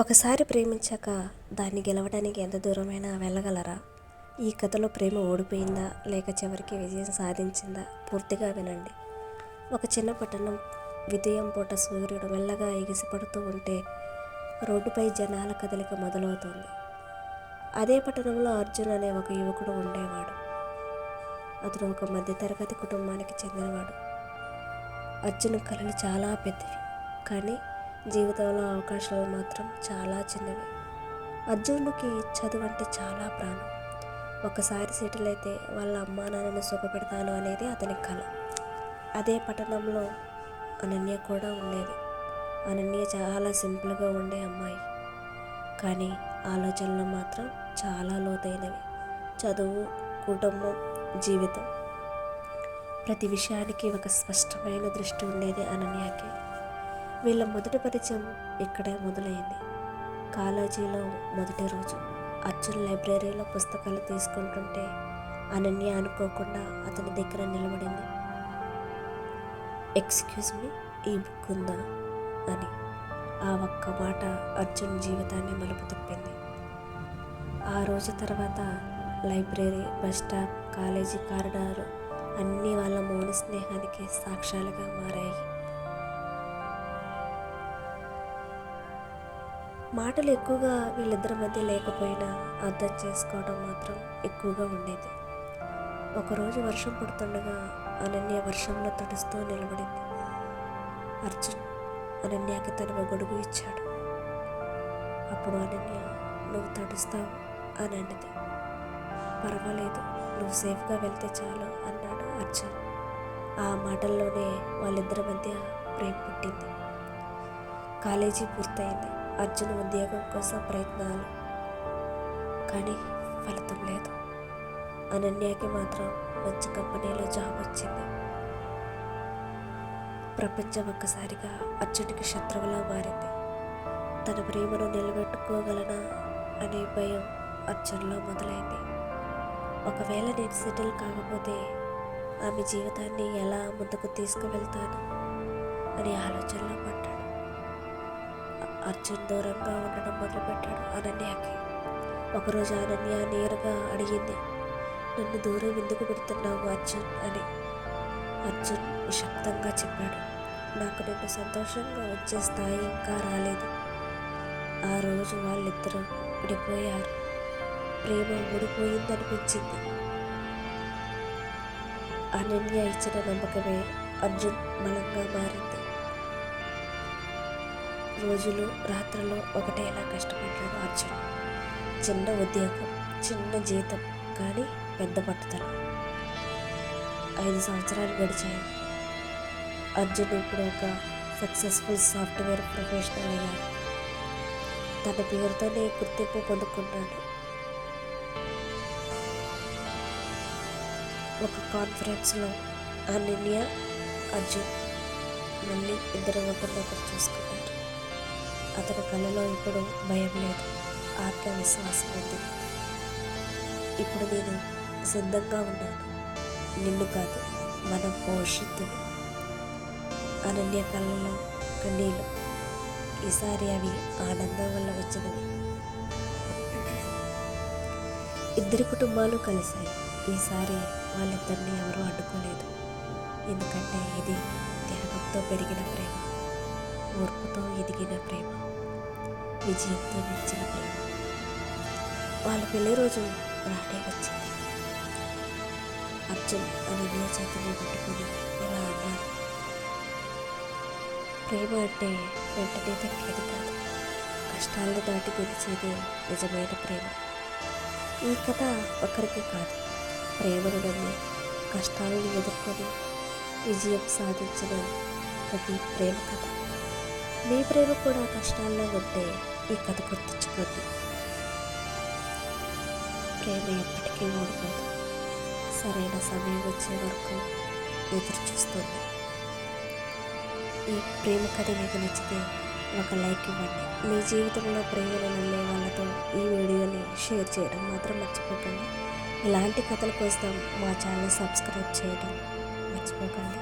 ఒకసారి ప్రేమించాక దాన్ని గెలవడానికి ఎంత దూరమైనా వెళ్ళగలరా? ఈ కథలో ప్రేమ ఓడిపోయిందా లేక చివరికి విజయం సాధించిందా? పూర్తిగా వినండి. ఒక చిన్న పట్టణం. ఉదయం పూట సూర్యుడు మెల్లగా ఎగిసిపడుతూ ఉంటే రోడ్డుపై జనాల కదలిక మొదలవుతుంది. అదే పట్టణంలో అర్జున్ అనే ఒక యువకుడు ఉండేవాడు. అతను ఒక మధ్యతరగతి కుటుంబానికి చెందినవాడు. అర్జున్ కలలు చాలా పెద్దవి, కానీ జీవితంలో అవకాశాలు మాత్రం చాలా చిన్నవి. అర్జునుడికి చదువు అంటే చాలా ప్రాణం. ఒకసారి సెటిల్ అయితే వాళ్ళ అమ్మా నాన్నని సుఖపెడతాను అనేది అతని కళ. అదే పట్టణంలో అనన్య కూడా ఉండేది. అనన్య చాలా సింపుల్గా ఉండే అమ్మాయి, కానీ ఆలోచనలు మాత్రం చాలా లోతైనవి. చదువు, కుటుంబం, జీవితం, ప్రతి విషయానికి ఒక స్పష్టమైన దృష్టి ఉండేది అనన్యకి. వీళ్ళ మొదటి పరిచయం ఇక్కడే మొదలైంది. కాలేజీలో మొదటి రోజు అర్జున్ లైబ్రరీలో పుస్తకాలు తీసుకుంటుంటే అనన్య అనుకోకుండా అతని దగ్గర నిలబడింది. ఎక్స్క్యూజ్ మీ, ఈ బుక్ ఉందా అని. ఆ ఒక్క మాట అర్జున్ జీవితాన్ని మలుపు తిప్పింది. ఆ రోజు తర్వాత library, bus stop, college corridor అన్నీ వాళ్ళ మౌన స్నేహానికి సాక్ష్యాలుగా మారాయి. మాటలు ఎక్కువగా వీళ్ళిద్దరి మధ్య లేకపోయినా అర్థం చేసుకోవడం మాత్రం ఎక్కువగా ఉండేది. ఒకరోజు వర్షం పడుతుండగా అనన్య వర్షంలో తడుస్తూ నిలబడింది. అర్జున్ అనన్యకి తన గొడుగు ఇచ్చాడు. అప్పుడు అనన్య, నువ్వు తడుస్తావు అని అన్నది. పర్వాలేదు, నువ్వు సేఫ్గా వెళ్తే చాలు అన్నాడు అర్జున్. ఆ మాటల్లోనే వాళ్ళిద్దరి మధ్య ప్రేమ పుట్టింది. కాలేజీ పూర్తయింది. అర్జున్ ఉద్యోగం కోసం ప్రయత్నాలు, కానీ ఫలితం లేదు. అనన్యకి మాత్రం మంచి కంపెనీలో జాబ్ వచ్చింది. ప్రపంచం ఒక్కసారిగా అర్జున్కి శత్రువులా మారింది. తన ప్రేమను నిలబెట్టుకోగలనా అనే భయం అర్జున్లో మొదలైంది. ఒకవేళ నేను సెటిల్ కాకపోతే ఆమె జీవితాన్ని ఎలా ముందుకు తీసుకువెళ్తాను అనే ఆలోచనలో పడ్డాడు. అర్జున్ దూరంగా ఉండడం మొదలుపెట్టాడు అనన్యకి. ఒకరోజు అనన్య నేరుగా అడిగింది, నన్ను దూరం ఎందుకు పెడుతున్నావు అర్జున్ అని. అర్జున్ నిశ్శబ్దంగా చెప్పాడు, నాకు నిన్ను సంతోషంగా వచ్చే స్థాయి ఇంకా రాలేదు. ఆ రోజు వాళ్ళిద్దరూ విడిపోయారు. ప్రేమ ఊడిపోయిందనిపించింది. అనన్య ఇచ్చిన నమ్మకమే అర్జున్ బలంగా మారింది. రోజులు రాత్రులు ఒకటేలా కష్టపడ్డాడు అర్జున్. చిన్న ఉద్యోగం, చిన్న జీతం, కానీ పెద్ద పట్టుదల. 5 సంవత్సరాలు గడిచాయి. అర్జున్ ఇప్పుడు ఒక సక్సెస్ఫుల్ సాఫ్ట్వేర్ ప్రొఫెషనల్ అయ్యాడు. తన పేరుతోనే గుర్తింపు పొందుకున్నాడు. ఒక కాన్ఫరెన్స్లో అనన్య, అర్జున్ మళ్ళీ ఇద్దరు ఒకరినొకరు చూసుకున్నారు. అతని కళ్ళలో ఇప్పుడు భయం లేదు, ఆత్మవిశ్వాసం ఉంది. ఇప్పుడు నేను సిద్ధంగా ఉన్నాను, నిన్ను కాదు మన భవిష్యత్తును. అనన్య కళ్ళలో కన్నీళ్ళు. ఈసారి అవి ఆనందం వల్ల వచ్చినవి. ఇద్దరి కుటుంబాలు కలిశాయి. ఈసారి వాళ్ళిద్దరిని ఎవరూ అడ్డుకోలేదు, ఎందుకంటే ఇది త్యాగంతో పెరిగిన ప్రేమ, ఓర్పుతో ఎదిగిన ప్రేమ, విజయంతో నిలిచిన ప్రేమ. వాళ్ళ పెళ్లి రోజు రానే వచ్చింది. అర్జున్ అనన్య చేతిని పట్టుకుని ఇలా అన్నాడు, ప్రేమ అంటే వెంటనే దక్కేది కాదు, కష్టాలను దాటి గెలిచేదే నిజమైన ప్రేమ. ఈ కథ ఒకరికి కాదు, ప్రేమను నమ్మి కష్టాలను ఎదుర్కొని విజయం సాధించిన ప్రతి ప్రేమ కథ. మీ ప్రేమ కూడా కష్టాల్లో ఉంటే ఈ కథ గుర్తుంచుకోండి. ప్రేమ ఎప్పటికీ ఓడిపోదు, సరైన సమయం వచ్చే వరకు ఎదురు చూస్తుంది. ఈ ప్రేమ కథ మీకు నచ్చితే ఒక లైక్ ఇవ్వండి. మీ జీవితంలో ప్రేమను నమ్మే వాళ్ళతో ఈ వీడియోని షేర్ చేయడం మాత్రం మర్చిపోకండి. ఇలాంటి కథల కోసం మా ఛానల్ సబ్స్క్రైబ్ చేయడం మర్చిపోకండి.